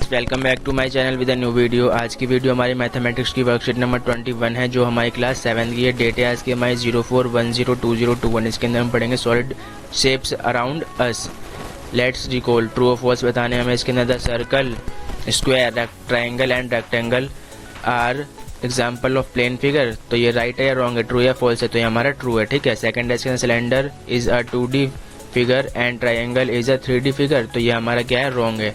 Friends, welcome back to my channel with a new video. आज की video हमारी mathematics की वर्कशीट नंबर 21 है, जो हमारी क्लास 7 की है। डेट है आज की हमारी 04102021। इसके अंदर हम पढ़ेंगे solid shapes around us. Let's recall, true और फॉल्स बताने हमें। इसके अंदर the circle, square, triangle and rectangle are example of plane figure. तो ये राइट है या रॉन्ग है, ट्रू या फॉल्स है? तो ये हमारा ट्रू है। ठीक है। सेकंड है इसके अंदर cylinder is a 2D figure and triangle is a 3D figure. तो ये हमारा क्या है, रॉन्ग है।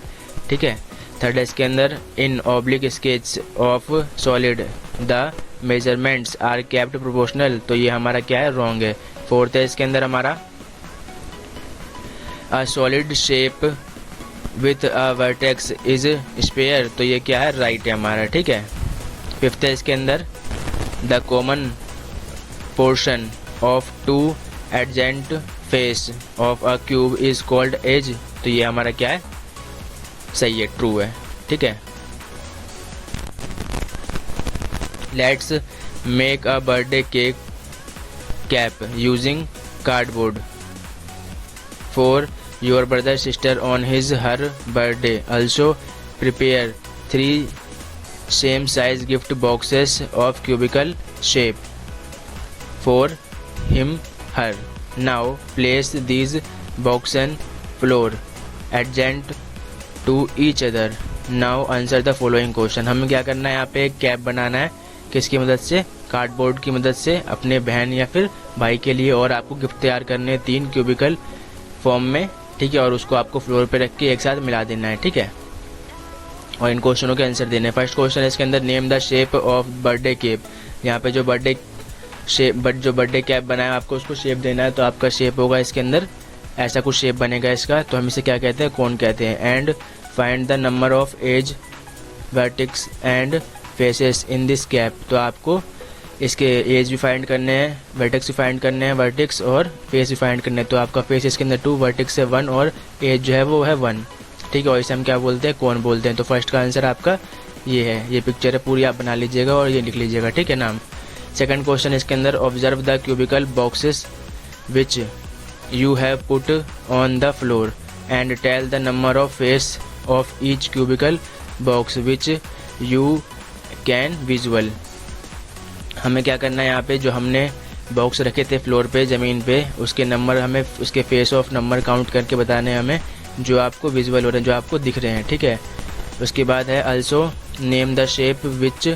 ठीक है। थर्ड है इसके अंदर in oblique sketch of solid the measurements are kept proportional. तो ये हमारा क्या है, रॉन्ग है। फोर्थ है इसके अंदर हमारा a solid shape with a vertex is sphere. तो ये क्या है, राइट है हमारा। ठीक है। फिफ्थ है इसके अंदर the common portion of two adjacent face of a cube is called edge. तो ये हमारा क्या है, सही है, ट्रू है। ठीक है। Let's make a birthday cake cap using cardboard for your brother sister on his her birthday. Also prepare 3 same size gift boxes of cubical shape for him her. Now place these box and floor adjacent to each other. Now answer the following question. हमें क्या करना है, यहाँ पे एक cap बनाना है। किसकी मदद से? कार्डबोर्ड की मदद से, अपने बहन या फिर भाई के लिए। और आपको गिफ्ट तैयार करने हैं 3 क्यूबिकल फॉर्म में। ठीक है। और उसको आपको फ्लोर पे रख के एक साथ मिला देना है। ठीक है। और इन क्वेश्चनों के आंसर देने हैं। फर्स्ट क्वेश्चन है इसके अंदर name the shape of birthday cap. यहाँ पे जो बर्थडे कैप बनाया है, आपको उसको शेप देना है। तो आपका शेप होगा इसके अंदर ऐसा कुछ शेप बनेगा इसका। तो हम इसे क्या कहते हैं, कोन कहते हैं। And find the number of edge vertex and faces in this cap. तो आपको इसके एज भी फाइंड करने हैं, वर्टेक्स भी फाइंड करने हैं, वर्टेक्स और फेस भी फाइंड करने हैं। तो आपका फेस इसके अंदर 2, वर्टेक्स है 1 और एज जो है वो है 1। ठीक है। और इसे हम क्या बोलते हैं, कोन बोलते हैं। तो फर्स्ट का आंसर आपका ये है। ये पिक्चर है पूरी, आप बना लीजिएगा और ये लिख लीजिएगा। ठीक है नाम। सेकंड क्वेश्चन इसके अंदर observe the cubical boxes which you have put on the floor and tell the number of face of each cubicle box which you can visual। हमें क्या करना है, यहाँ पे जो हमने बॉक्स रखे थे फ्लोर पे, ज़मीन पे, उसके नंबर हमें, उसके फेस ऑफ नंबर काउंट करके बताने हैं हमें, जो आपको विजुअल हो रहे हैं, जो आपको दिख रहे हैं। ठीक है। उसके बाद है also name the shape which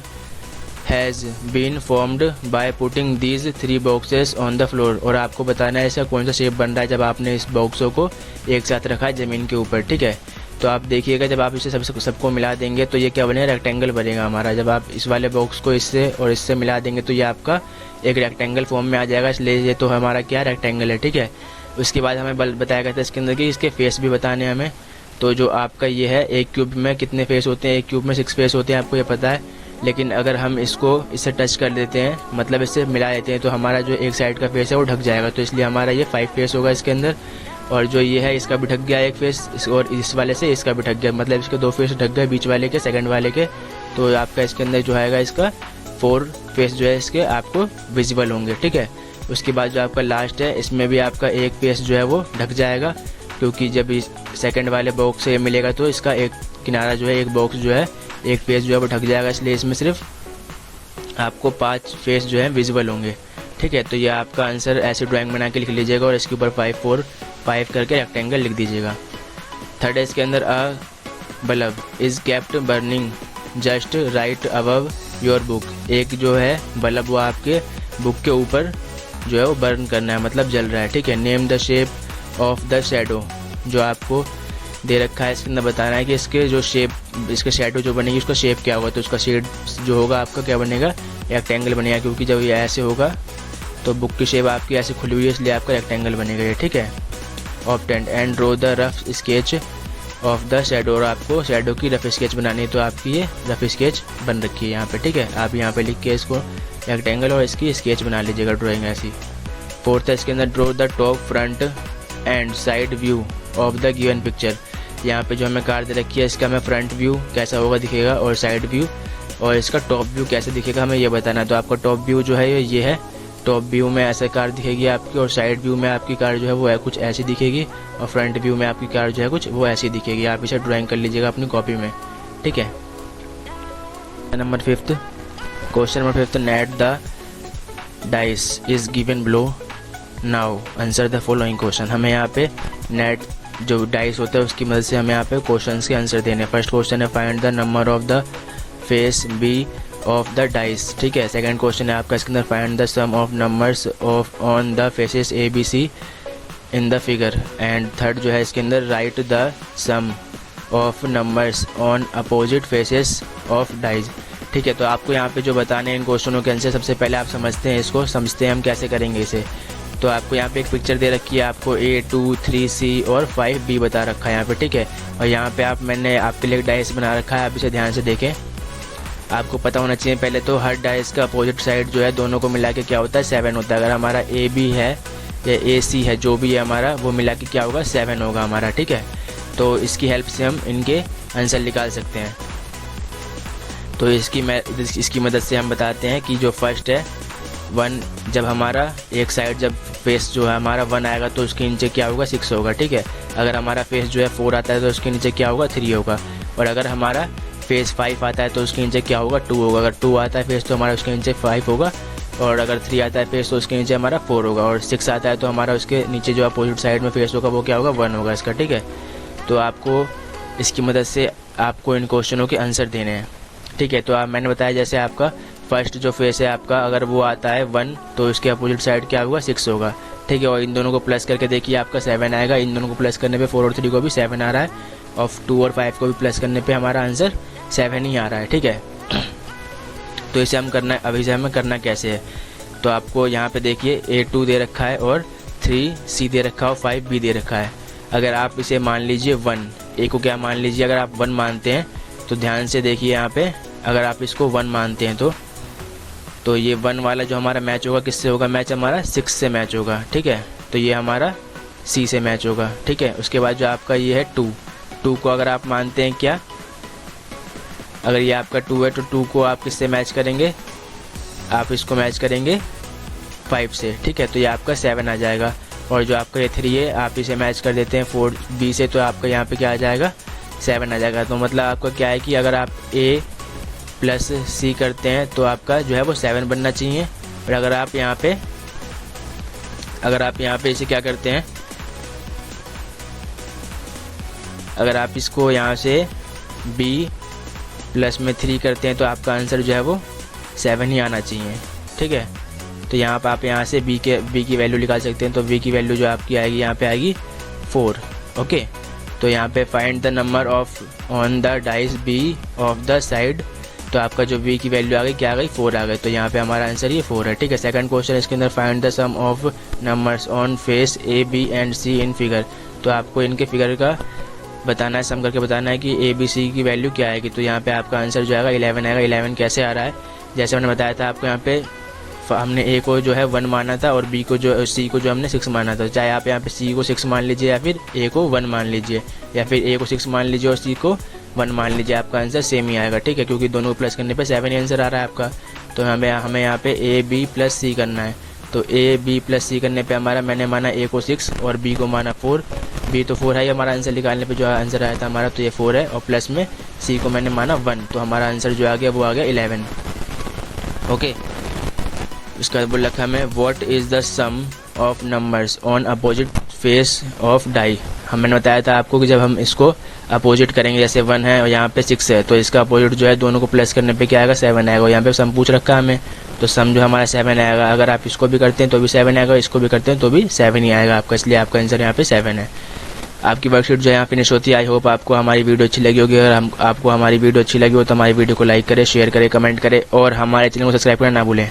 has been formed by putting these 3 boxes on the floor. और आपको बताना है इसका कौन सा शेप बन रहा है जब आपने इस बॉक्सों को एक साथ रखा है ज़मीन के ऊपर। ठीक है। तो आप देखिएगा, जब आप इसे सबको मिला देंगे तो ये क्या बनेगा, रेक्टेंगल बनेगा हमारा। जब आप इस वाले बॉक्स को इससे और इससे मिला देंगे तो ये आपका एक रेक्टेंगल फॉर्म में आ जाएगा। इसलिए ये तो हमारा क्या, रेक्टेंगल है। ठीक है। उसके बाद हमें बताया गया था इसके अंदर कि इसके फेस भी बताने हमें। तो जो आपका ये है, एक क्यूब में कितने फेस होते हैं? एक क्यूब में 6 फेस होते हैं, आपको ये पता है। लेकिन अगर हम इसको इससे टच कर देते हैं, मतलब इससे मिला देते हैं, तो हमारा जो एक साइड का फेस है वो ढक जाएगा। तो इसलिए हमारा ये 5 फेस होगा इसके अंदर। और जो ये है इसका भी ढक गया एक फेस, और इस वाले से इसका भी ढक गया, मतलब इसके 2 फेस ढक गए, बीच वाले के, सेकंड वाले के। तो आपका इसके अंदर जो आएगा, इसका 4 फेस जो है इसके आपको विजिबल होंगे। ठीक है। उसके बाद जो आपका लास्ट है, इसमें भी आपका एक फेस जो है वो ढक जाएगा, क्योंकि जब इस सेकंड वाले बॉक्स से मिलेगा तो इसका एक किनारा जो है, एक बॉक्स जो है, एक फेस जो है वो ढक जाएगा। इसलिए इसमें सिर्फ आपको 5 फेस जो है विजिबल होंगे। ठीक है। तो ये आपका आंसर ऐसे ड्राइंग बना के लिख लीजिएगा और इसके ऊपर 5, 4, 5 करके रेक्टेंगल लिख दीजिएगा। थर्ड है इसके अंदर अ bulb is kept burning just right above your book. एक जो है बल्ब वो आपके बुक के ऊपर जो है वो बर्न करना है, मतलब जल रहा है। ठीक है। Name the shape of the shadow. जो आपको दे रखा है इसके अंदर बताना है कि इसके जो शेप, इसके शैडो जो बनेगी उसका शेप क्या होगा। तो उसका शेड जो होगा आपका क्या बनेगा, रेक्टेंगल बनेगा, क्योंकि जब ये ऐसे होगा तो बुक की शेप आपकी ऐसे खुली हुई है, इसलिए आपका रेक्टेंगल बनेगा ये। ठीक है। ऑप्टेंट and draw the rough sketch of the shadow. और आपको शैडो की रफ स्केच बनानी है, तो आपकी ये रफ स्केच बन रखी है यहाँ पे। ठीक है। आप यहाँ पे लिख के इसको रेक्टेंगल और इसकी स्केच बना लीजिएगा, ड्राइंग ऐसी। फोर्थ है इसके अंदर draw the top, front end side view of the given picture. यहाँ पे जो हमें कार दे रखी है, इसका हमें फ्रंट व्यू कैसा होगा दिखेगा, और साइड व्यू, और इसका टॉप व्यू कैसे दिखेगा हमें ये बताना है। तो आपका टॉप व्यू जो है ये है, टॉप व्यू में ऐसे कार दिखेगी आपकी, और साइड व्यू में आपकी कार जो है वो है कुछ ऐसी दिखेगी, और फ्रंट व्यू में आपकी कार जो है कुछ वो ऐसी दिखेगी। आप इसे ड्राइंग कर लीजिएगा अपनी कॉपी में। ठीक है। Number 5, question number 5, net the dice is given below, now answer the following question. हमें यहाँ पे नेट जो डाइस होता है उसकी मदद से हमें यहाँ पे क्वेश्चंस के आंसर देने। फर्स्ट क्वेश्चन है find the number of the face B of the dice, ठीक है। सेकंड क्वेश्चन है आपका इसके अंदर find the sum of numbers of on the faces A B C in the figure. And third जो है इसके अंदर right the sum of numbers on opposite faces of dice, ठीक है। तो आपको यहाँ पे जो बताने हैं इन क्वेश्चनों के आंसर, सबसे पहले आप समझते हैं इसको, समझते हैं हम कैसे करेंगे इसे। तो आपको यहाँ पे एक पिक्चर दे रखी है, आपको A, 2, 3, C और 5 B बता रखा है यहाँ पे, ठीक है। और यहाँ पे मैंने आपके लिए डाइस बना रखा है, आप इसे ध्यान से देखें। आपको पता होना चाहिए पहले तो हर डाइस का अपोजिट साइड जो है दोनों को मिला के क्या होता है 7 होता है। अगर हमारा AB है या AC है जो भी है हमारा, वो मिला के क्या होगा 7 होगा हमारा, ठीक है। तो इसकी हेल्प से हम इनके आंसर निकाल सकते हैं। तो इसकी मदद से हम बताते हैं कि जो फर्स्ट है 1, जब हमारा एक साइड जब फेस जो है हमारा 1 आएगा तो उसके नीचे क्या होगा 6 होगा, ठीक है। अगर हमारा फेस जो है 4 आता है तो उसके नीचे क्या होगा 3 होगा। और अगर हमारा फेस 5 आता है तो उसके नीचे क्या होगा 2 होगा। अगर 2 आता है फेस तो हमारा उसके नीचे 5 होगा। और अगर 3 आता है फेस तो उसके नीचे हमारा 4 होगा। और 6 आता है तो हमारा उसके नीचे जो अपोजिट साइड में फेस होगा वो क्या होगा 1 होगा इसका, ठीक है। तो आपको इसकी मदद से आपको इन क्वेश्चनों के आंसर देने हैं, ठीक है। तो मैंने बताया जैसे आपका फर्स्ट जो फेस है आपका अगर वो आता है 1 तो इसके अपोजिट साइड क्या होगा 6 होगा, ठीक है। और इन दोनों को प्लस करके देखिए आपका 7 आएगा। इन दोनों को प्लस करने पे 4 और 3 को भी 7 आ रहा है, और 2 और 5 को भी प्लस करने पे हमारा आंसर 7 ही आ रहा है, ठीक है। तो इसे हम करना, अभी से हमें करना कैसे है। तो आपको यहाँ पे देखिए A2 दे रखा है और 3C दे रखा है और 5B दे रखा है। अगर आप इसे मान लीजिए 1, A को क्या मान लीजिए, अगर आप 1 मानते हैं तो ध्यान से देखिए यहाँ पे, अगर आप इसको 1 मानते हैं तो ये 1 वाला जो हमारा मैच होगा किससे होगा मैच, हमारा 6 से मैच होगा, ठीक है। तो ये हमारा C से मैच होगा, ठीक है। उसके बाद जो आपका ये है 2 को अगर आप मानते हैं क्या, अगर ये आपका 2 है तो 2 को आप किससे मैच करेंगे, आप इसको मैच करेंगे 5 से, ठीक है। तो ये आपका 7 आ जाएगा। और जो आपका ये 3 है आप इसे मैच कर देते हैं 4B से, तो आपका यहाँ पे क्या आ जाएगा 7 आ जाएगा। तो मतलब आपका क्या है कि अगर आप A प्लस C करते हैं तो आपका जो है वो 7 बनना चाहिए। और अगर आप यहाँ पे इसे क्या करते हैं, अगर आप इसको यहाँ से B प्लस में 3 करते हैं तो आपका आंसर जो है वो 7 ही आना चाहिए, ठीक है। तो यहाँ पर आप यहाँ से B की वैल्यू निकाल सकते हैं। तो B की वैल्यू जो आपकी आएगी यहाँ पे आएगी 4, ओके। तो यहाँ पे find the number of on the dice B of the side, तो आपका जो B की वैल्यू आ गई क्या आ गई 4 आ गई। तो यहाँ पे हमारा आंसर ये 4 है, ठीक है। सेकंड क्वेश्चन इसके अंदर find the sum of numbers on face A, B and C in figure. तो आपको इनके फिगर का बताना है, सम करके बताना है कि A, B, C की वैल्यू क्या आएगी। तो यहाँ पे आपका आंसर जो आएगा 11 आएगा। 11 कैसे आ रहा है, जैसे मैंने बताया था आपको, यहाँ पे हमने A को जो है 1 माना था और B को जो C को जो हमने 6 माना था। चाहे आप यहाँ पे C को 6 मान लीजिए या फिर A को 1 मान लीजिए, या फिर A को 6 मान लीजिए और C को 1 मान लीजिए, आपका आंसर सेम ही आएगा, ठीक है। क्योंकि दोनों को प्लस करने पे 7 ही आंसर आ रहा है आपका। तो हमें यहाँ पे A, B प्लस C करना है। तो A, B प्लस C करने पे हमारा, मैंने माना A को 6 और B को माना 4। B तो 4 है हमारा आंसर निकालने पे, जो आंसर आया था हमारा तो ये 4 है। और प्लस में C को मैंने माना 1, तो हमारा आंसर जो आ गया वो आ गया 11, ओके। उसका बोल रखा है what is the sum of numbers on opposite face of die. मैंने बताया था आपको कि जब हम इसको अपोजिट करेंगे, जैसे 1 है और यहाँ पे 6 है, तो इसका अपोजिट जो है दोनों को प्लस करने पे क्या आएगा 7 आएगा। यहाँ पे सम पूछ रखा है हमें, तो सम जो हमारा 7 आएगा। अगर आप इसको भी करते हैं तो भी 7 आएगा, इसको भी करते हैं तो भी 7 ही आएगा आपका, इसलिए आपका आंसर यहाँ पे 7 है। आपकी वर्कशीट जो है यहाँ फिनिश होती है। आई होप आपको हमारी वीडियो अच्छी लगी होगी। अगर आपको हमारी वीडियो अच्छी लगी हो तो हमारी वीडियो को लाइक करें, शेयर करें, कमेंट करें और हमारे चैनल को सब्सक्राइब करना ना भूलें।